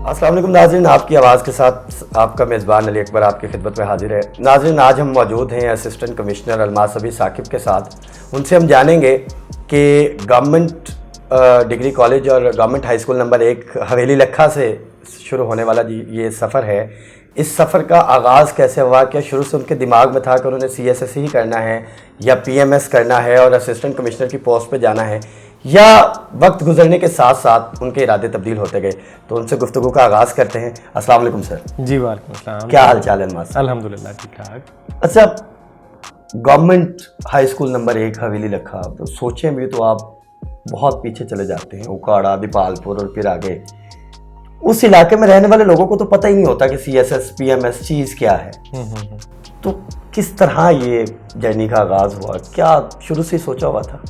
अस्सलाम वालेकुम नाज़रीन, आपकी आवाज़ के साथ आपका मेज़बान अली अकबर आपकी खिदमत में हाजिर है। नाज़रीन, आज हम मौजूद हैं असिस्टेंट कमिश्नर अलमास अबी साकिब के साथ। उनसे हम जानेंगे कि गवर्नमेंट डिग्री कॉलेज और गवर्नमेंट हाई स्कूल नंबर 1 हवेली लखा से शुरू होने वाला ये सफ़र है, इस सफ़र का आगाज़ कैसे हुआ? क्या शुरू से उनके दिमाग में था कि उन्होंने CSSE ही करना है या PMS करना है और असिस्टेंट कमिश्नर की पोस्ट पे जाना है, या वक्त गुजरने के साथ साथ उनके इरादे तब्दील होते गए? तो उनसे गुफ्तगू का आगाज़ करते हैं। अस्सलाम वालेकुम सर। जी वालेकुम अस्सलाम। क्या हाल चाल है अलमास? अल्हम्दुलिल्लाह ठीक ठाक। अच्छा, गवर्नमेंट हाई स्कूल नंबर 1 हवेली लखा, तो सोचें भी तो आप बहुत पीछे चले जाते हैं, उकाड़ा, दीपालपुर और फिर आगे। उस इलाके में रहने वाले लोगों को तो पता ही नहीं होता कि CSS PMS चीज़ क्या है। तो किस तरह ये जर्नी का आगाज़ हुआ? क्या शुरू से सोचा हुआ था?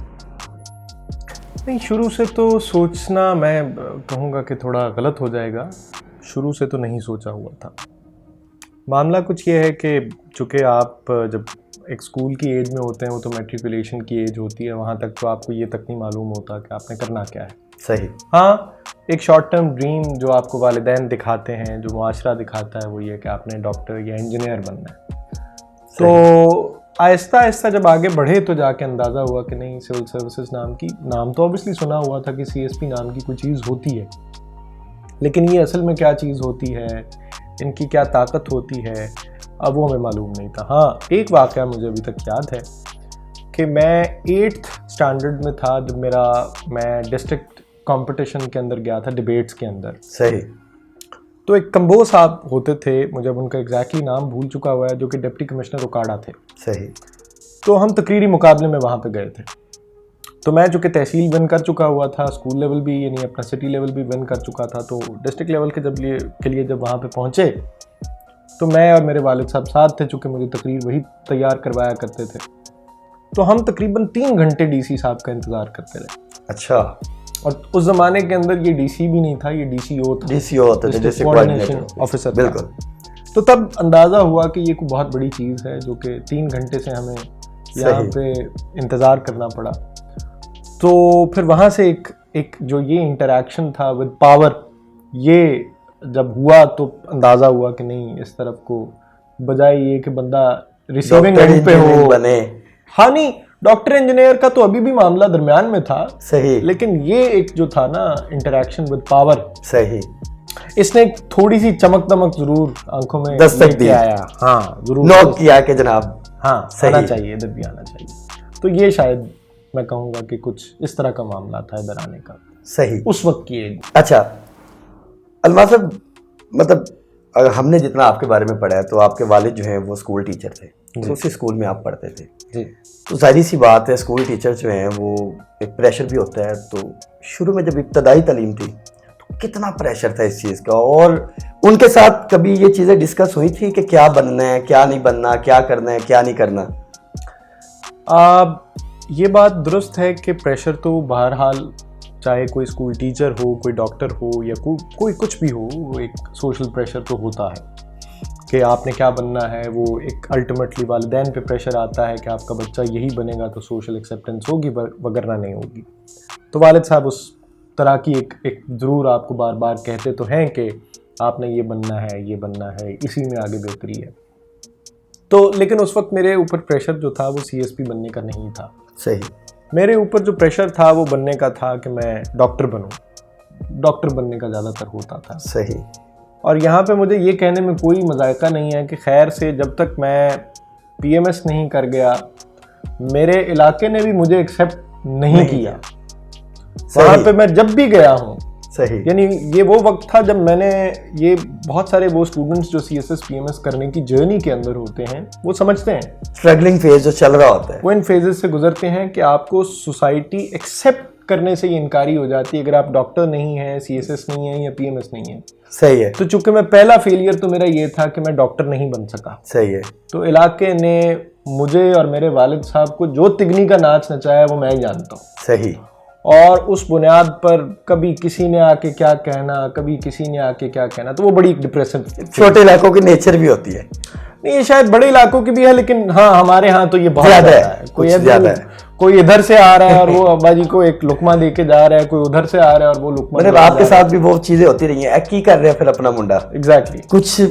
नहीं, शुरू से तो सोचना मैं कहूँगा कि थोड़ा गलत हो जाएगा। शुरू से तो नहीं सोचा हुआ था। मामला कुछ ये है कि चूँकि आप जब एक स्कूल की एज में होते हैं, वो तो मैट्रिकुलेशन की एज होती है, वहाँ तक तो आपको ये तक नहीं मालूम होता कि आपने करना क्या है। सही। हाँ, एक शॉर्ट टर्म ड्रीम जो आपको वालिदैन दिखाते हैं, जो मुआशरा दिखाता है, वो ये कि आपने डॉक्टर या इंजीनियर बनना है। तो आहिस्ता आहिस्ता जब आगे बढ़े तो जाके अंदाज़ा हुआ कि नहीं, सिविल सर्विसेज नाम तो ऑब्वियसली सुना हुआ था कि CSP नाम की कोई चीज़ होती है, लेकिन ये असल में क्या चीज़ होती है, इनकी क्या ताकत होती है, अब वो हमें मालूम नहीं था। हाँ, एक वाक़या मुझे अभी तक याद है कि मैं 8th स्टैंडर्ड में था जब मैं डिस्ट्रिक्ट कंपटीशन के अंदर गया था, डिबेट्स के अंदर। सही। तो एक कंबो साहब होते थे, मुझे अब उनका एग्जैक्टली नाम भूल चुका हुआ है, जो कि डिप्टी कमिश्नर उकाड़ा थे। सही। तो हम तकरीरी मुकाबले में वहाँ पे गए थे। तो मैं चूँकि तहसील विन कर चुका हुआ था, स्कूल लेवल भी यानी अपना सिटी लेवल भी विन कर चुका था, तो डिस्ट्रिक्ट लेवल के लिए जब वहाँ पे पहुँचे तो मैं और मेरे वालिद साहब साथ थे, चूँकि मुझे तकरीर वही तैयार करवाया करते थे। तो हम तकरीबन 3 घंटे DC साहब का इंतज़ार करते रहे। अच्छा। और उस ज़माने के अंदर ये DC भी नहीं था, ये DCO था। DCO होता था, डिस्ट्रिक्ट कोऑर्डिनेटर ऑफिसर। बिल्कुल। तो तब अंदाज़ा हुआ कि ये कोई बहुत बड़ी चीज़ है, जो कि 3 घंटे से हमें यहाँ पे इंतज़ार करना पड़ा। तो फिर वहाँ से एक जो ये इंटरेक्शन था विद पावर, ये जब हुआ तो अंदाज़ा हुआ कि नहीं, इस तरफ को बजाय ये कि बंदा रिसीविंग एंड पे हो बने। हाँ, नहीं, डॉक्टर इंजीनियर का तो अभी भी मामला दरमियान में था। सही। लेकिन ये एक जो था ना, इंटरेक्शन विद पावर, सही, इसने थोड़ी सी चमक दमक जरूर आंखों में दस्तक दी। आया। हाँ, जरूर नोट किया कि जनाब हाँ सही आना चाहिए, इधर भी आना चाहिए। तो ये शायद मैं कहूँगा कि कुछ इस तरह का मामला था इधर आने का। सही। उस वक्त की एज। अच्छा अलमास साहब, मतलब अगर हमने जितना आपके बारे में पढ़ा है तो आपके वालिद जो हैं वो स्कूल टीचर थे, तो उसी स्कूल में आप पढ़ते थे जी। तो जाहिर सी बात है, स्कूल टीचर जो हैं वो एक प्रेशर भी होता है। तो शुरू में जब इब्तदाई तालीम थी तो कितना प्रेशर था इस चीज़ का, और उनके साथ कभी ये चीज़ें डिस्कस हुई थी कि क्या बनना है, क्या नहीं बनना, क्या करना है, क्या नहीं करना? ये बात दुरुस्त है कि प्रेशर तो बहरहाल, चाहे कोई स्कूल टीचर हो, कोई डॉक्टर हो, या कोई कुछ भी हो, वो एक सोशल प्रेशर तो होता है कि आपने क्या बनना है। वो एक अल्टीमेटली वालिदैन पे प्रेशर आता है कि आपका बच्चा यही बनेगा तो सोशल एक्सेप्टेंस होगी, वगरना नहीं होगी। तो वालिद साहब उस तरह की एक ज़रूर आपको बार बार कहते तो हैं कि आपने ये बनना है, ये बनना है, इसी में आगे बेहतरी है। तो लेकिन उस वक्त मेरे ऊपर प्रेशर जो था वो CSP बनने का नहीं था। सही। मेरे ऊपर जो प्रेशर था वो बनने का था कि मैं डॉक्टर बनूं। डॉक्टर बनने का ज़्यादातर होता था। सही। और यहाँ पे मुझे ये कहने में कोई मज़ाक़ा नहीं है कि खैर से जब तक मैं PMS नहीं कर गया, मेरे इलाके ने भी मुझे एक्सेप्ट नहीं किया। वहाँ पे मैं जब भी गया हूँ, सही, यानी ये वो वक्त था जब मैंने ये बहुत सारे वो स्टूडेंट्स जो CSS PMS करने की जर्नी के अंदर होते हैं वो समझते हैं, स्ट्रगलिंग फेज जो चल रहा होता है, वो इन फेजेस से गुजरते हैं कि आपको सोसाइटी एक्सेप्ट करने से ये इनकारी हो जाती है अगर आप डॉक्टर नहीं हैं, CSS नहीं है या PMS नहीं है। सही है। तो चूंकि मैं पहला फेलियर तो मेरा ये था कि मैं डॉक्टर नहीं बन सका। सही है। तो इलाके ने मुझे और मेरे वालिद साहब को जो तिगनी का नाच नचाया वो मैं ही जानता हूँ। सही। और उस बुनियाद पर कभी किसी ने आके क्या कहना, कभी किसी ने आके क्या कहना, तो वो बड़ी डिप्रेसिव, छोटे इलाकों की नेचर भी होती है। नहीं ये शायद बड़े इलाकों की भी है, लेकिन हाँ हमारे यहाँ तो ये बहुत ज्यादा है, कोई कुछ ज्यादा है। कोई इधर से आ रहा है और वो अब्बा जी को एक लुकमा दे के जा रहा है, कोई उधर से आ रहा है और वो लुकमा मतलब आपके साथ भी वो चीजें होती रही हैं, की कर रहे हैं फिर अपना मुंडा, एग्जैक्टली कुछ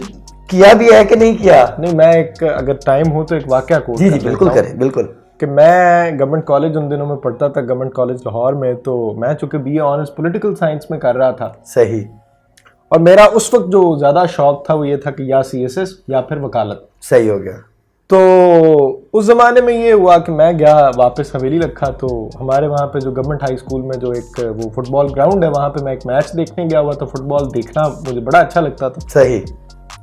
किया भी है कि नहीं किया? नहीं मैं एक अगर टाइम हो तो एक वाकया कोट जी जी बिल्कुल करें, बिल्कुल। कि मैं गवर्नमेंट कॉलेज उन दिनों में पढ़ता था, गवर्नमेंट कॉलेज लाहौर में, तो मैं चूंकि बीए ऑनर्स पॉलिटिकल साइंस में कर रहा था, सही। और मेरा उस वक्त जो ज़्यादा शौक था वो ये था कि या सीएसएस या फिर वकालत। सही हो गया। तो उस ज़माने में ये हुआ कि मैं गया वापस हवेली रखा, तो हमारे वहाँ पे जो गवर्नमेंट हाई स्कूल में जो एक वो फुटबॉल ग्राउंड है, वहाँ पे मैं एक मैच देखने गया हुआ था। फुटबॉल देखना मुझे बड़ा अच्छा लगता था। सही।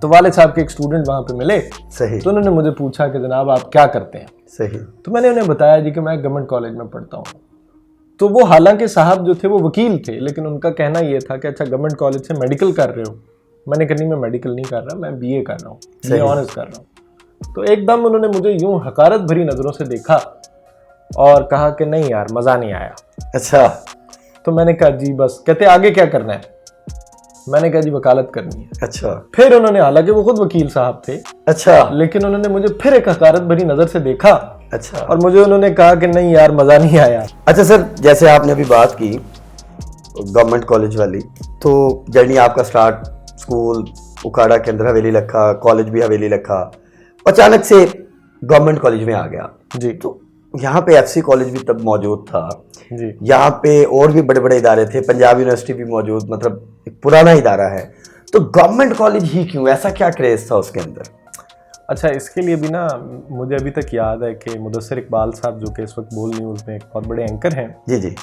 तो वालिद साहब के एक स्टूडेंट वहाँ पे मिले। सही। तो उन्होंने मुझे पूछा कि जनाब आप क्या करते हैं? सही। तो मैंने उन्हें बताया जी कि मैं गवर्नमेंट कॉलेज में पढ़ता हूँ। तो वो हालांकि साहब जो थे वो वकील थे, लेकिन उनका कहना ये था कि अच्छा गवर्नमेंट कॉलेज से मेडिकल कर रहे हो? मैंने कहा नहीं मैं मेडिकल नहीं कर रहा, मैं बीए कर रहा हूँ, बीए ऑनर्स कर रहा हूँ। तो एकदम उन्होंने मुझे यूं हकारत भरी नज़रों से देखा और कहा कि नहीं यार मज़ा नहीं आया। अच्छा। तो मैंने कहा जी बस। कहते आगे क्या करना है? मैंने कहा जी वकालत करनी है। अच्छा। फिर उन्होंने, हालांकि वो खुद वकील साहब थे, अच्छा, लेकिन उन्होंने मुझे फिर एक हकारत भरी नज़र से देखा। अच्छा। और मुझे उन्होंने कहा कि नहीं यार मज़ा नहीं आया। अच्छा सर, जैसे आपने अभी बात की गवर्नमेंट कॉलेज वाली, तो जर्नी आपका स्टार्ट स्कूल उकाड़ा के अंदर हवेली रखा, कॉलेज भी हवेली रखा, अचानक से गवर्नमेंट कॉलेज में आ गया जी। तो यहाँ पे एफसी कॉलेज भी तब मौजूद था जी। यहाँ पे और भी बड़े बड़े इदारे थे, पंजाब यूनिवर्सिटी भी मौजूद, मतलब एक पुराना इदारा है। तो गवर्नमेंट कॉलेज ही क्यों, ऐसा क्या क्रेज था उसके अंदर? अच्छा, इसके लिए भी ना मुझे अभी तक याद है कि मुदस्सिर इकबाल साहब जो कि इस वक्त बोल न्यूज़ में एक बहुत बड़े एंकर हैं, जी जी,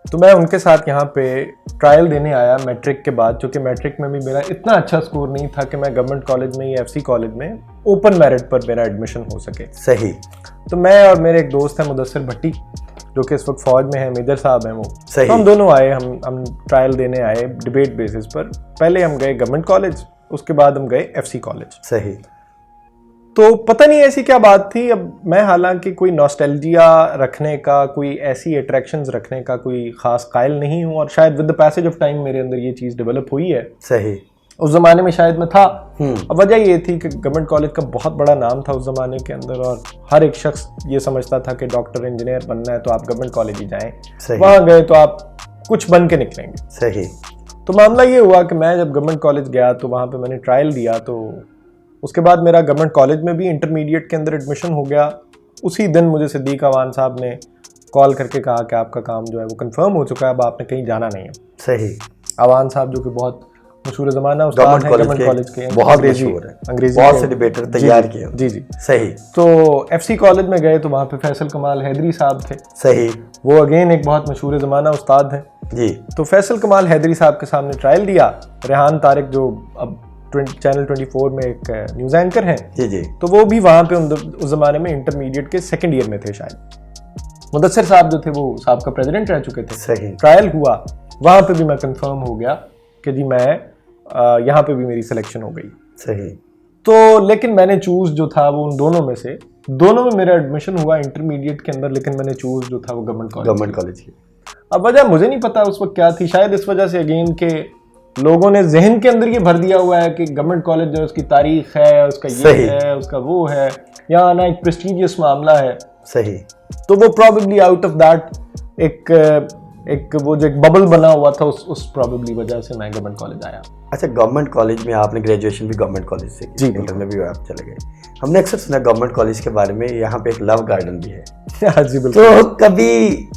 तो मैं उनके साथ यहाँ पे ट्रायल देने आया मैट्रिक के बाद, क्योंकि मैट्रिक में भी मेरा इतना अच्छा स्कोर नहीं था कि मैं गवर्नमेंट कॉलेज में या एफसी कॉलेज में ओपन मेरिट पर मेरा एडमिशन हो सके। सही। तो मैं और मेरे एक दोस्त है मुदस्सिर भट्टी, जो कि इस वक्त फौज में है, मेजर साहब हैं वो। सही। तो हम दोनों आए, हम ट्रायल देने आए डिबेट बेसिस पर। पहले हम गए गवर्नमेंट कॉलेज, उसके बाद हम गए एफसी कॉलेज। सही। तो पता नहीं ऐसी क्या बात थी। अब मैं हालांकि कोई नॉस्टैल्जिया रखने का, कोई ऐसी अट्रैक्शंस रखने का कोई ख़ास कायल नहीं हूँ, और शायद with the passage of time मेरे अंदर ये चीज़ डेवलप हुई है। सही। उस ज़माने में शायद मैं था। अब वजह ये थी कि गवर्नमेंट कॉलेज का बहुत बड़ा नाम था उस ज़माने के अंदर, और हर एक शख्स ये समझता था कि डॉक्टर इंजीनियर बनना है तो आप गवर्नमेंट कॉलेज ही जाएँ, वहाँ गए तो आप कुछ बन के निकलेंगे। सही। तो मामला ये हुआ कि मैं जब गवर्नमेंट कॉलेज गया तो वहाँ पर मैंने ट्रायल दिया, तो उसके बाद मेरा गवर्नमेंट कॉलेज में भी इंटरमीडिएट के अंदर एडमिशन हो गया। उसी दिन मुझे सिद्दीक अवान साहब ने कॉल करके कहा कि आपका काम जो है वो कंफर्म हो चुका है, अब आपने कहीं जाना नहीं है। सही। अवान साहब जो कि बहुत मशहूर ज़माना उस्ताद हैं गवर्नमेंट कॉलेज के, बहुत मशहूर है, अंग्रेजी बहुत से डिबेटर तैयार किए। जी जी। सही। तो एफसी कॉलेज में गए तो वहाँ पे फैसल कमाल हैदरी साहब थे। सही। वो अगेन एक बहुत मशहूर ज़माना उस्ताद हैं जी। तो फैसल कमाल हैदरी साहब के सामने ट्रायल दिया। रेहान तारिक जो अब चैनल 24 में एक न्यूज़ एंकर हैं, जी जी, तो वो भी वहाँ पे उस ज़माने में इंटरमीडिएट के सेकंड ईयर में थे शायद। मुदस्सिर साहब जो थे वो साहब का प्रेसिडेंट रह चुके थे। सही। ट्रायल हुआ, वहाँ पे भी मैं कंफर्म हो गया कि जी मैं यहाँ पे भी मेरी सिलेक्शन हो गई। सही। तो लेकिन मैंने चूज़ जो था वो उन दोनों में से, दोनों में मेरा एडमिशन हुआ इंटरमीडिएट के अंदर, लेकिन मैंने चूज़ जो था वो गवर्नमेंट कॉलेज की। अब वजह मुझे नहीं पता उस वक्त क्या थी, शायद इस वजह से अगेन के लोगों ने जहन के अंदर ये भर दिया हुआ है कि गवर्नमेंट कॉलेज जो उसकी तारीख है, उसका ये है, उसका वो है, यहाँ आना एक प्रेस्टीजियस मामला है। सही। तो वो प्रॉबेबली आउट ऑफ दैट एक वो जो एक बबल बना हुआ था, उस प्रॉबेबली वजह से मैं गवर्नमेंट कॉलेज आया। अच्छा, गवर्नमेंट कॉलेज में आपने ग्रेजुएशन भी गवर्नमेंट कॉलेज से की, इंटर में भी आप चले गए। हमने अक्सर सुना गवर्नमेंट कॉलेज के बारे में, यहाँ पे एक लव गार्डन भी है। हाँ जी बिल्कुल। तो कभी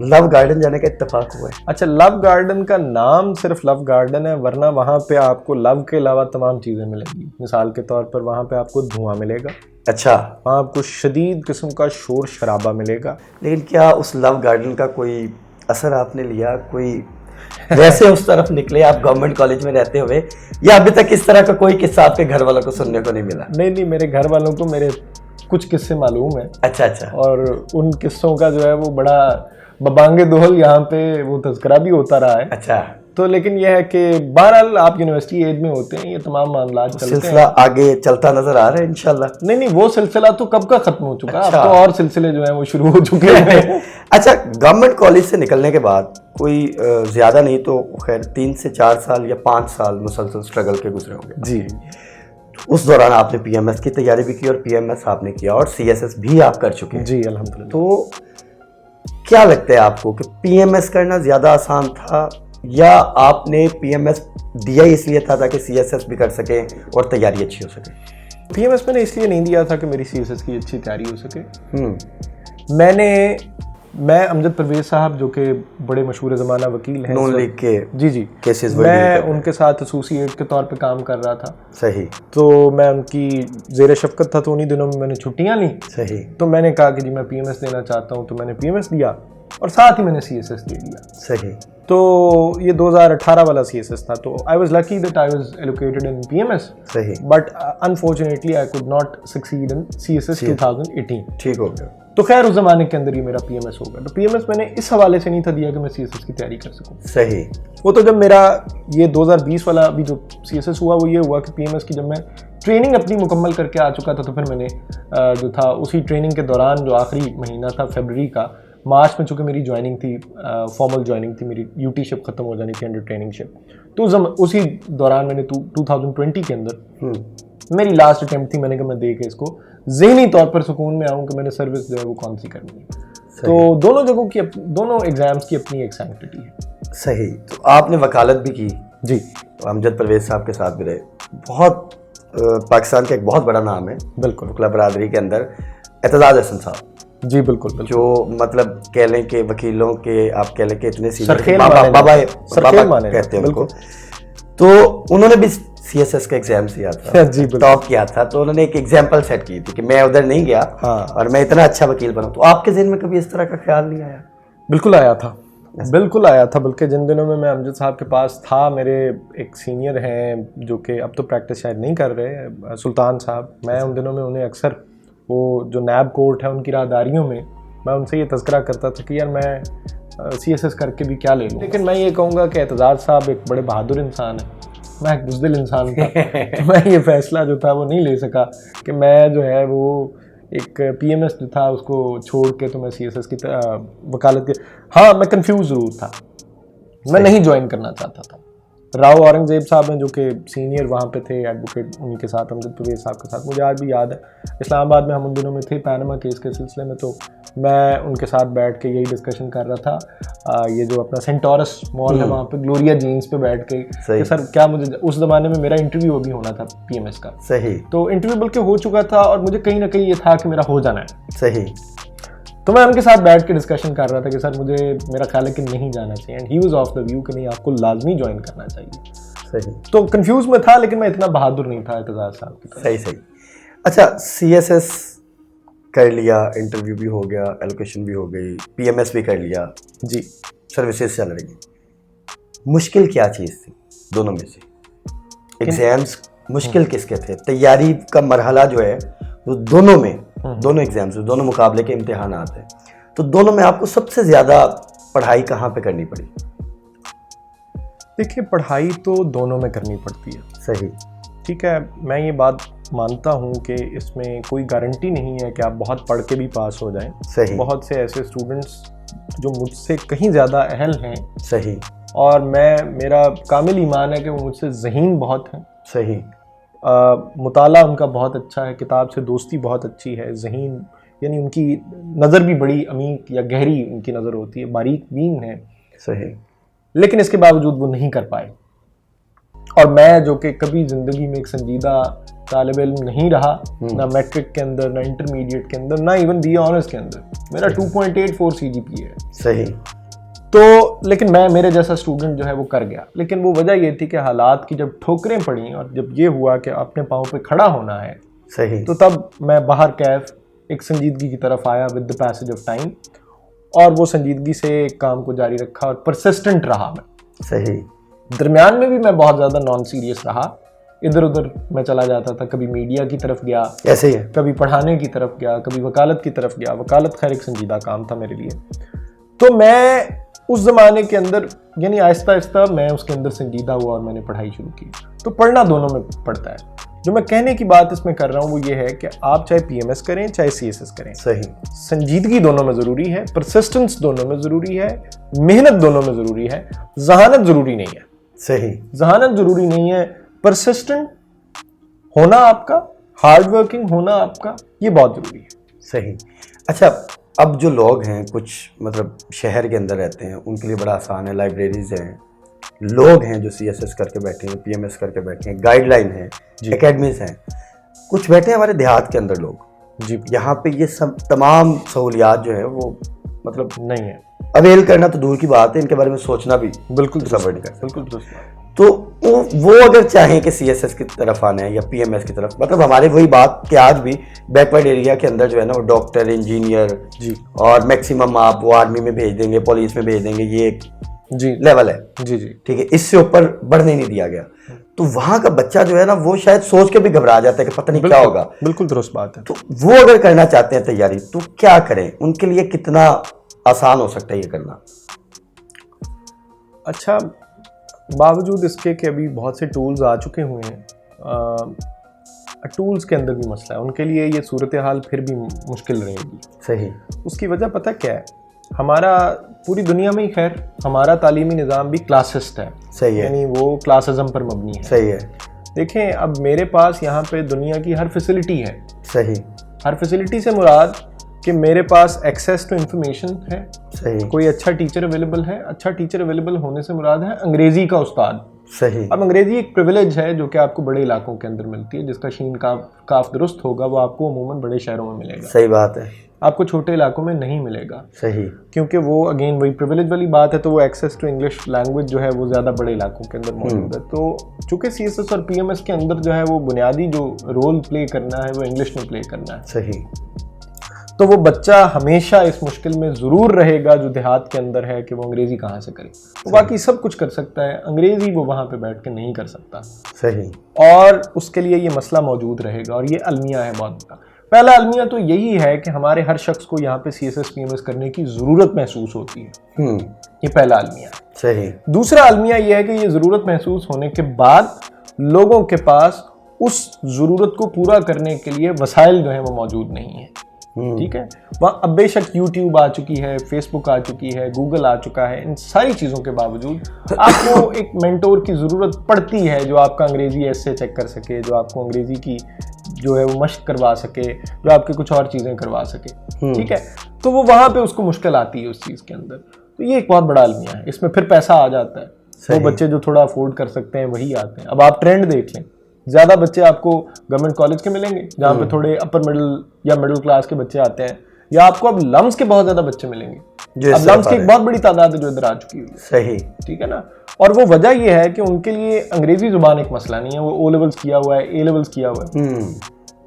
लव गार्डन जाने का इत्तेफाक हुआ है? अच्छा, लव गार्डन का नाम सिर्फ लव गार्डन है, वरना वहाँ पे आपको लव के अलावा तमाम चीज़ें मिलेंगी। मिसाल के तौर पर वहाँ पे आपको धुआं मिलेगा। अच्छा। वहाँ आपको शदीद किस्म का शोर शराबा मिलेगा। लेकिन क्या उस लव गार्डन का कोई असर आपने लिया, कोई वैसे उस तरफ निकले आप गवर्नमेंट कॉलेज में रहते हुए, या अभी तक इस तरह का कोई किस्सा आपके घर वालों को सुनने को नहीं मिला? नहीं, मेरे घर वालों को मेरे कुछ किस्से मालूम है। अच्छा। और उन किस्सों का जो है वो बड़ा बबांगे दोहल यहाँ पे वो तज़किरा भी होता रहा है। अच्छा। तो लेकिन यह है कि बहरहाल आप यूनिवर्सिटी एज में होते हैं, ये तमाम मामला चलते हैं। सिलसिला आगे चलता नजर आ रहा है इंशाल्लाह। नहीं, वो सिलसिला तो कब का खत्म हो चुका है। अच्छा। अब तो और सिलसिले जो हैं वो शुरू हो चुके हैं। अच्छा, गवर्नमेंट कॉलेज से निकलने के बाद कोई ज़्यादा नहीं तो खैर 3 से 4 साल या 5 साल मुसलसल स्ट्रगल के गुजरे होंगे जी। उस दौरान आपने पीएमएस की तैयारी भी की और पीएमएस आपने किया और सीएसएस भी आप कर चुके हैं। जी अल्हम्दुलिल्लाह। तो क्या लगता है आपको कि पीएमएस करना ज़्यादा आसान था या आपने पीएमएस दिया इसलिए था ताकि सीएसएस भी कर सके और तैयारी अच्छी हो सके? पीएमएस मैंने इसलिए नहीं दिया था कि मेरी सीएसएस की अच्छी तैयारी हो सके। मैं अमजद परवेज साहब जो कि बड़े मशहूर ज़माना वकील हैं, नून लीग के जी केसेस, मैं उनके साथ एसोसिएट के तौर पे काम कर रहा था। सही। तो मैं उनकी ज़ेर शफ़क़त था, तो उन्हीं दिनों में मैंने छुट्टियां ली। सही। तो मैंने कहा कि जी मैं पीएमएस देना चाहता हूं, तो मैंने पीएमएस दिया और साथ ही मैंने सीएसएस दे दिया। सही। तो ये 2018 वाला सीएसएस था, तो I was lucky that I was allocated in PMS. सही। But unfortunately I could not succeed in CSS 2018। ठीक हो गया। तो खैर उस जमाने के अंदर ही मेरा पीएमएस हो गया। तो पीएमएस मैंने इस हवाले से नहीं था दिया कि मैं सीएसएस की तैयारी कर सकूं। सही। वो तो जब मेरा ये 2020 वाला अभी जो सीएसएस हुआ, वो ये हुआ कि पीएमएस की जब मैं ट्रेनिंग अपनी मुकम्मल करके आ चुका था, तो फिर मैंने जो था उसी ट्रेनिंग के दौरान जो आखिरी महीना था फरवरी का, मार्च में चूँकि मेरी ज्वाइनिंग थी, फॉर्मल ज्वाइनिंग थी, मेरी यूटी शिप ख़त्म हो जानी थी, अंडर ट्रेनिंग शिप। तो उसी दौरान मैंने 2020 के अंदर मेरी लास्ट अटेम्प्ट थी, मैंने कहा मैं दे के इसको ज़हनी तौर पर सुकून में आऊँ कि मैंने सर्विस जो है वो कौन सी करनी है। तो दोनों जगहों की, दोनों एग्ज़ाम्स की अपनी एक सैंक्टिटी है। सही। तो आपने वकालत भी की जी, अमजद परवेज साहब के साथ भी रहे, बहुत पाकिस्तान का एक बहुत बड़ा नाम है बिल्कुल वकला बरादरी के अंदर, एतजाज़ हसन साहब। जी बिल्कुल बिल्कुल। जो मतलब कह लें कि वकीलों के, आप कह लें कि इतने सरखेल बाबा कहते हैं उनको, तो उन्होंने भी सीएसएस का एग्जाम दिया था, जी टॉप किया था। तो उन्होंने एक एग्जाम्पल सेट की थी कि मैं उधर नहीं गया और मैं इतना अच्छा वकील बना। तो आपके ज़हन में कभी इस तरह का ख्याल नहीं आया? बिल्कुल आया था, बिल्कुल आया था। बल्कि जिन दिनों में मैं अमजद साहब के पास था, मेरे एक सीनियर हैं जो कि अब तो प्रैक्टिस शायद नहीं कर रहे, सुल्तान साहब, मैं उन दिनों में उन्हें अक्सर वो जो नैब कोर्ट है उनकी राहदारियों में मैं उनसे ये तज़किरा करता था कि यार मैं सीएसएस करके भी क्या ले लूँ। लेकिन मैं ये कहूँगा कि एतजाज़ साहब एक बड़े बहादुर इंसान है, मैं एक बुज़दिल इंसान था। तो मैं ये फ़ैसला जो था वो नहीं ले सका कि मैं जो है वो एक पीएमएस जो था उसको छोड़ के तो मैं सीएसएस की वकालत के, हाँ मैं कंफ्यूज ज़रूर था, मैं नहीं ज्वाइन करना चाहता था। राव औरंगज़ेब साहब हैं जो कि सीनियर वहाँ पे थे एडवोकेट, उन्हीं के साथ, अमजद परवेज साहब के साथ, मुझे आज भी याद है इस्लामाबाद में हम उन दिनों में थे पैनामा केस के सिलसिले में। तो मैं उनके साथ बैठ के यही डिस्कशन कर रहा था, ये जो अपना सेंटोरस मॉल है वहाँ पे ग्लोरिया जीन्स पे बैठ के कि सर क्या मुझे, उस ज़माने में मेरा इंटरव्यू अभी होना था पीएमएस का। सही। तो इंटरव्यू बल्कि हो चुका था और मुझे कहीं ना कहीं ये था कि मेरा हो जाना है। सही। तो मैं उनके साथ बैठ के डिस्कशन कर रहा था कि सर मुझे, मेरा ख्याल है कि नहीं जाना चाहिए, and he was of the view कि नहीं आपको लाजमी ज्वाइन करना चाहिए। सही। तो कंफ्यूज में था, लेकिन मैं इतना बहादुर नहीं था एतजाज़ साहब की तरह। सही सही। अच्छा, सीएसएस कर लिया, इंटरव्यू भी हो गया, एलोकेशन भी हो गई, पीएमएस भी कर लिया, जी सर्विसेज चल रही। मुश्किल क्या चीज़ थी दोनों में से? एग्जाम्स मुश्किल किसके थे? तैयारी का मरहला जो है वो दोनों में, दोनों एग्जाम्स, दोनों मुकाबले के इम्तिहान आते हैं, तो दोनों में आपको सबसे ज़्यादा पढ़ाई कहाँ पे करनी पड़ी? देखिए, पढ़ाई तो दोनों में करनी पड़ती है। सही। ठीक है, मैं ये बात मानता हूँ कि इसमें कोई गारंटी नहीं है कि आप बहुत पढ़ के भी पास हो जाएं। सही। बहुत से ऐसे स्टूडेंट्स जो मुझसे कहीं ज़्यादा अहल हैं। सही। और मेरा कामिल ईमान है कि वो मुझसे ज़हीन बहुत हैं। सही। मुताला उनका बहुत अच्छा है, किताब से दोस्ती बहुत अच्छी है, ज़हीन यानी उनकी नज़र भी बड़ी अमीक या गहरी उनकी नज़र होती है, बारीक बीन है। सही। लेकिन इसके बावजूद वो नहीं कर पाए। और मैं जो कि कभी ज़िंदगी में एक संजीदा तालिब इल्म नहीं रहा, ना मैट्रिक के अंदर, ना इंटरमीडिएट के अंदर, ना इवन बी ऑनर्स के अंदर, मेरा 2.84 CGPA है। सही। तो लेकिन मेरे जैसा स्टूडेंट जो है वो कर गया। लेकिन वो वजह ये थी कि हालात की जब ठोकरें पड़ी और जब ये हुआ कि अपने पाँव पे खड़ा होना है, सही, तो तब मैं बाहर कैफ एक संजीदगी की तरफ आया with the passage of time, और वो संजीदगी से काम को जारी रखा और परसिस्टेंट रहा मैं। सही। दरमियान में भी मैं बहुत ज़्यादा नॉन सीरियस रहा, इधर उधर मैं चला जाता था, कभी मीडिया की तरफ गया, ऐसे ही है, कभी पढ़ाने की तरफ गया, कभी वकालत की तरफ गया। वकालत खैर एक संजीदा काम था मेरे लिए। तो मैं उस ज़माने के अंदर यानी आहिस्ता आहिस्ता मैं उसके अंदर संजीदा हुआ और मैंने पढ़ाई शुरू की। तो पढ़ना दोनों में पड़ता है। जो मैं कहने की बात इसमें कर रहा हूँ वो ये है कि आप चाहे पीएमएस करें चाहे सीएसएस करें, सही, संजीदगी दोनों में ज़रूरी है, परसिस्टेंस दोनों में ज़रूरी है, मेहनत दोनों में ज़रूरी है, जहानत ज़रूरी नहीं है। सही, जहानत ज़रूरी नहीं है, परसिस्टेंट होना आपका, हार्ड वर्किंग होना आपका, ये बहुत जरूरी है। सही। अच्छा, अब जो लोग हैं कुछ मतलब शहर के अंदर रहते हैं, उनके लिए बड़ा आसान है, लाइब्रेरीज हैं, लोग हैं जो CSS करके बैठे हैं, PMS करके बैठे हैं, गाइडलाइन है, एकेडमीज हैं, कुछ बैठे हैं हमारे देहात के अंदर लोग जी, यहाँ पे ये सब तमाम सहूलियात जो है वो मतलब नहीं है, अवेल करना तो दूर की बात है, इनके बारे में सोचना भी बिल्कुल सबर नहीं करता। बिल्कुल दुरुस्त बात। तो वो अगर चाहें कि CSS की तरफ आना है या PMS की तरफ, मतलब हमारे वही बात कि आज भी बैकवर्ड एरिया के अंदर जो है ना वो डॉक्टर, इंजीनियर जी और मैक्सिमम आप वो आर्मी में भेज देंगे, पुलिस में भेज देंगे, ये एक जी लेवल है। जी जी ठीक है, इससे ऊपर बढ़ने नहीं दिया गया। तो वहां का बच्चा जो है ना वो शायद सोच के भी घबरा जाता है कि पता नहीं क्या होगा। बिल्कुल दुरुस्त बात है। तो वो अगर करना चाहते हैं तैयारी, तो क्या करें, उनके लिए कितना आसान हो सकता है ये करना? अच्छा, बावजूद इसके कि अभी बहुत से टूल्स आ चुके हुए हैं, टूल्स के अंदर भी मसला है, उनके लिए ये सूरत हाल फिर भी मुश्किल रहेगी। सही। उसकी वजह पता क्या है, हमारा पूरी दुनिया में ही खैर हमारा तालीमी निज़ाम भी क्लासिस्ट है। सही है। यानी वो क्लासिज्म पर मबनी है। सही है। देखें, अब मेरे पास यहाँ पे दुनिया की हर फैसिलिटी है। सही। हर फैसिलिटी से मुराद कि मेरे पास एक्सेस टू इंफॉर्मेशन है, सही। कोई अच्छा टीचर अवेलेबल है। अच्छा टीचर अवेलेबल होने से मुराद है अंग्रेजी का उस्ताद। सही। अब अंग्रेजी एक प्रिविलेज है जो कि आपको बड़े इलाकों के अंदर मिलती है, जिसका शीन काफ दुरुस्त होगा वो आपको अमूमन बड़े शहरों में मिलेगा। सही बात है। आपको छोटे इलाकों में नहीं मिलेगा। सही। क्योंकि वो अगेन वही प्रिविलेज वाली बात है, तो वो एक्सेस टू इंग्लिश लैंग्वेज जो है वो ज़्यादा बड़े इलाकों के अंदर मौजूद है। तो चूंकि CSS और PMS के अंदर जो है वो बुनियादी जो रोल प्ले करना है वो इंग्लिश में प्ले करना है। सही। तो वो बच्चा हमेशा इस मुश्किल में ज़रूर रहेगा जो देहात के अंदर है कि वो अंग्रेज़ी कहाँ से करे। वो बाकी सब कुछ कर सकता है, अंग्रेज़ी वो वहाँ पे बैठ के नहीं कर सकता। सही। और उसके लिए ये मसला मौजूद रहेगा, और ये अलमिया है बहुत बड़ा। पहला अलमिया तो यही है कि हमारे हर शख्स को यहाँ पे CSS PMS करने की ज़रूरत महसूस होती है। ये पहला अलमिया है। सही। दूसरा अलमिया ये है कि ये ज़रूरत महसूस होने के बाद लोगों के पास उस ज़रूरत को पूरा करने के लिए वसाइल जो है वो मौजूद नहीं है। ठीक है, वहाँ अब बेशक YouTube आ चुकी है, Facebook आ चुकी है, Google आ चुका है, इन सारी चीज़ों के बावजूद आपको एक मेंटोर की ज़रूरत पड़ती है जो आपका अंग्रेज़ी ऐसे चेक कर सके, जो आपको अंग्रेज़ी की जो है वो मश्क करवा सके, जो आपके कुछ और चीज़ें करवा सके। ठीक है, तो वो वहाँ पे उसको मुश्किल आती है उस चीज़ के अंदर। तो ये एक बहुत बड़ा अलमिया है। इसमें फिर पैसा आ जाता है, वो बच्चे जो थोड़ा अफोर्ड कर सकते हैं वही आते हैं। अब आप ट्रेंड देख लें, ज़्यादा बच्चे आपको गवर्नमेंट कॉलेज के मिलेंगे जहाँ पे थोड़े अपर मिडिल या मिडिल क्लास के बच्चे आते हैं, या आपको अब लम्स के बहुत ज़्यादा बच्चे मिलेंगे। अब लम्स की एक बहुत बड़ी तादाद है जो इधर आ चुकी है। सही। ठीक है ना। और वो वजह ये है कि उनके लिए अंग्रेजी जुबान एक मसला नहीं है, वो O लेवल्स किया हुआ है, A लेवल्स किया हुआ है।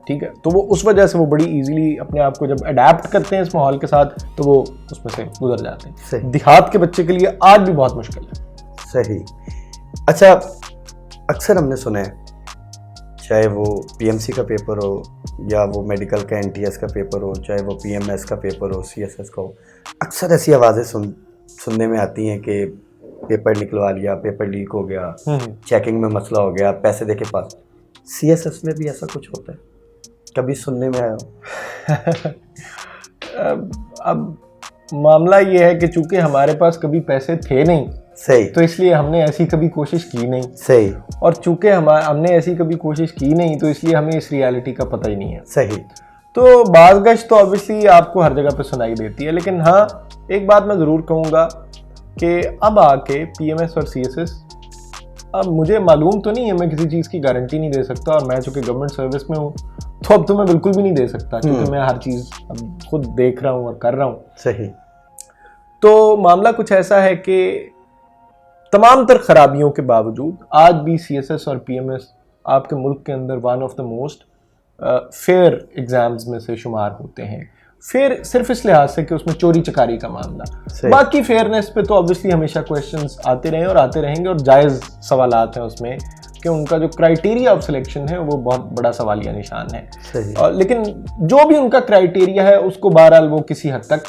ठीक है, तो वो उस वजह से वो बड़ी इजीली अपने आप को जब अडेप्ट करते हैं इस माहौल के साथ तो वो उसमें से गुजर जाते हैं। देहात के बच्चे के लिए आज भी बहुत मुश्किल है। सही। अच्छा, अक्सर हमने सुना है, चाहे वो PMC का पेपर हो या वो मेडिकल का NTS का पेपर हो, चाहे वो PMS का पेपर हो, CSS का हो, अक्सर ऐसी आवाज़ें सुनने में आती हैं कि पेपर निकलवा लिया, पेपर लीक हो गया, चेकिंग में मसला हो गया, पैसे दे के पास। CSS में भी ऐसा कुछ होता है? कभी सुनने में आया हो? अब मामला ये है कि चूंकि हमारे पास कभी पैसे थे नहीं, सही, तो इसलिए हमने ऐसी कभी कोशिश की नहीं। सही। और चूंकि हमने ऐसी कभी कोशिश की नहीं तो इसलिए हमें इस रियलिटी का पता ही नहीं है। सही। तो बाज़गश तो ऑब्वियसली आपको हर जगह पे सुनाई देती है, लेकिन हाँ एक बात मैं ज़रूर कहूँगा कि अब आके PMS और CSS, अब मुझे मालूम तो नहीं है, मैं किसी चीज़ की गारंटी नहीं दे सकता, और मैं चूँकि गवर्नमेंट सर्विस में हूँ तो अब तो मैं बिल्कुल भी नहीं दे सकता, क्योंकि मैं हर चीज़ अब खुद देख रहा हूँ और कर रहा हूँ। सही। तो मामला कुछ ऐसा है कि तमाम तर खराबियों के बावजूद आज भी CSS और PMS आपके मुल्क के अंदर one of the most fair exams में से शुमार होते हैं। फेयर सिर्फ इस लिहाज से कि उसमें चोरी चकारी का मामला, बाकी फेयरनेस पे तो ऑब्वियसली हमेशा क्वेश्चंस आते रहे और आते रहेंगे, और जायज़ सवालात हैं उसमें कि उनका जो क्राइटेरिया ऑफ सिलेक्शन है वो बहुत बड़ा सवालिया निशान है। और लेकिन जो भी उनका क्राइटेरिया है उसको बहरहाल वो किसी हद तक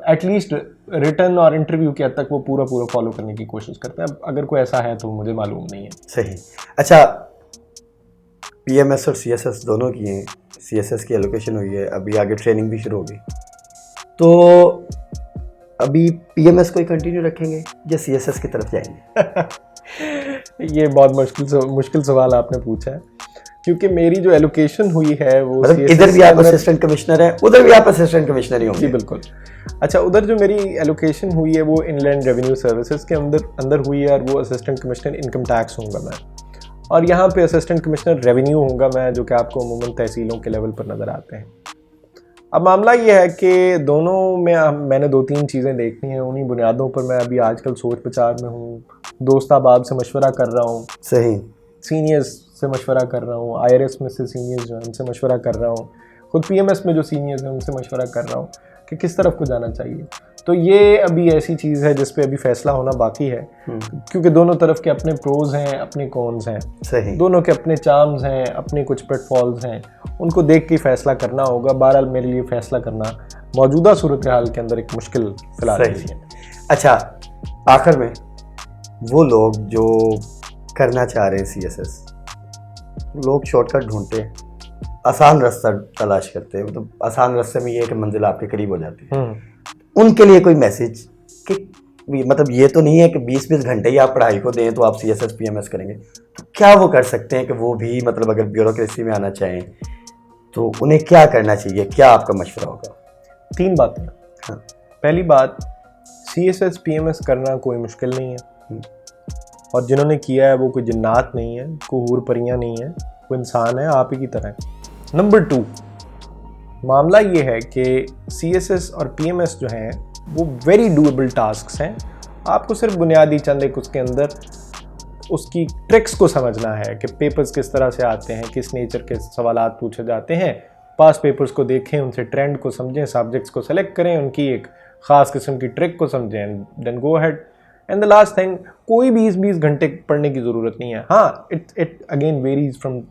एटलीस्ट रिटर्न और इंटरव्यू के हद तक वो पूरा फॉलो करने की कोशिश करते हैं। अगर कोई ऐसा है तो मुझे मालूम नहीं है। सही। अच्छा, PMS और CSS दोनों की हैं, CSS की एलोकेशन हुई है, अभी आगे ट्रेनिंग भी शुरू होगी, तो अभी PMS को ही कंटिन्यू रखेंगे या CSS की तरफ जाएंगे? ये बहुत मुश्किल सवाल आपने पूछा है। क्योंकि मेरी जो एलोकेशन हुई है वो मतलब CSS इधर भी के आप अंदर- असिस्टेंट कमिश्नर हैं, उधर भी आप असिस्टेंट कमिश्नर ही जी होंगे। बिल्कुल। अच्छा, उधर जो मेरी एलोकेशन हुई है वो इनलैंड रेवेन्यू सर्विसेज के अंदर हुई है, और वो असिस्टेंट कमिश्नर इनकम टैक्स हूँगा मैं, और यहाँ पे असिस्टेंट कमिश्नर रेवेन्यू हूँगा मैं, जो कि आपको अमूमन तहसीलों के लेवल पर नज़र आते हैं। अब मामला ये है कि दोनों में मैंने 2-3 चीज़ें देखनी हैं, उन्हीं बुनियादों पर मैं अभी आजकल सोच विचार में हूँ, दोस्त अहबाब से मशवरा कर रहा हूँ, सही। सीनियर्स से मशवरा कर रहा हूँ, IRS में से सीनियर्स जो हैं उनसे मशवरा कर रहा हूँ, खुद PMS में जो सीनियर्स हैं उनसे मशवरा कर रहा हूँ कि किस तरफ को जाना चाहिए। तो ये अभी ऐसी चीज़ है जिस पे अभी फैसला होना बाकी है, क्योंकि दोनों तरफ के अपने प्रोज हैं, अपने कॉन्स हैं, सही। दोनों के अपने चार्म्स हैं, अपने कुछ पिटफॉल्स हैं, उनको देख के फैसला करना होगा। बहरहाल मेरे लिए फैसला करना मौजूदा सूरत हाल के अंदर एक मुश्किल फिलहाल सही है। अच्छा, आखिर में वो लोग जो करना चाह रहे हैं CSS, लोग शॉर्टकट ढूंढते हैं, आसान रास्ता तलाश करते हैं, मतलब आसान रास्ते में ये है कि मंजिल आपके करीब हो जाती है। उनके लिए कोई मैसेज कि मतलब ये तो नहीं है कि 20-20 घंटे ही आप पढ़ाई को दें तो आप CSS PMS करेंगे, तो क्या वो कर सकते हैं कि वो भी मतलब अगर ब्यूरोक्रेसी में आना चाहें तो उन्हें क्या करना चाहिए, क्या आपका मशवरा होगा? 3 बातें। हाँ। पहली बात, CSS PMS करना कोई मुश्किल नहीं है, और जिन्होंने किया है वो कोई जिन्नात नहीं है, कोई हूर परियां नहीं है, वो इंसान है आप ही की तरह। नंबर 2, मामला ये है कि CSS और PMS जो हैं वो वेरी डूएबल टास्क्स हैं। आपको सिर्फ बुनियादी चंद एक उसके अंदर उसकी ट्रिक्स को समझना है कि पेपर्स किस तरह से आते हैं, किस नेचर के सवालात पूछे जाते हैं, पास पेपर्स को देखें, उनसे ट्रेंड को समझें, सब्जेक्ट्स को सेलेक्ट करें, उनकी एक ख़ास किस्म की ट्रिक को समझें, then go ahead. And the last thing, कोई 20-20 घंटे पढ़ने की ज़रूरत नहीं है। हाँ, it again varies from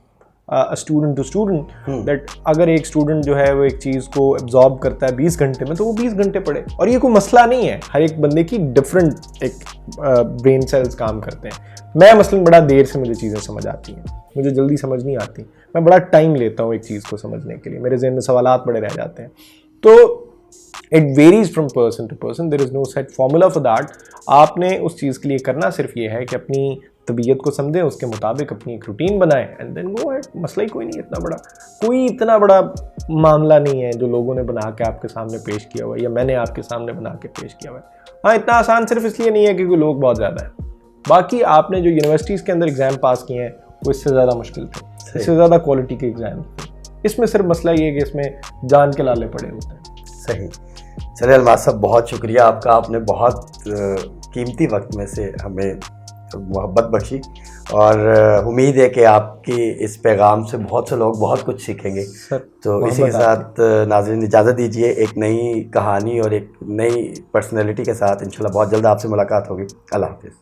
student to student, that अगर एक स्टूडेंट जो है वो एक चीज़ को एब्जॉर्ब करता है 20 घंटे में, तो वो 20 घंटे पढ़े, और ये कोई मसला नहीं है। हर एक बंदे की डिफरेंट एक ब्रेन सेल्स काम करते हैं। मैं मसलन बड़ा देर से मुझे चीज़ें समझ आती हैं, मुझे जल्दी समझ नहीं आती, मैं बड़ा टाइम लेता हूँ एक चीज़ को समझने के लिए, मेरे जहन में सवालात बड़े रह जाते हैं। तो it varies from person to person, there is no set formula for that. आपने उस चीज़ के लिए करना सिर्फ ये है कि अपनी तबीयत को समझें, उसके मुताबिक अपनी एक रूटीन बनाएं, एंड देन गो अहेड। मसला ही कोई नहीं इतना बड़ा, कोई इतना बड़ा मामला नहीं है जो लोगों ने बना के आपके सामने पेश किया हुआ है, या मैंने आपके सामने बना के पेश किया हुआ है। हाँ, इतना आसान सिर्फ इसलिए नहीं है क्योंकि लोग बहुत ज़्यादा हैं। बाकी आपने जो यूनिवर्सिटीज़ के अंदर एग्ज़ाम पास किए हैं वो इससे ज़्यादा मुश्किल थे, इससे ज़्यादा क्वालिटी के एग्ज़ाम थे। इसमें सिर्फ मसला ये है कि इसमें जान के लाले पड़े होते हैं। सही। चलिए अलमाज साहब, बहुत शुक्रिया आपका, आपने बहुत कीमती वक्त में से हमें मोहब्बत बख्शी, और उम्मीद है कि आपकी इस पैगाम से बहुत से लोग बहुत कुछ सीखेंगे। तो इसी के साथ नाज़रीन इजाज़त दीजिए, एक नई कहानी और एक नई पर्सनैलिटी के साथ इंशाल्लाह बहुत जल्द आपसे मुलाकात होगी। अल्लाह हाफ़िज़।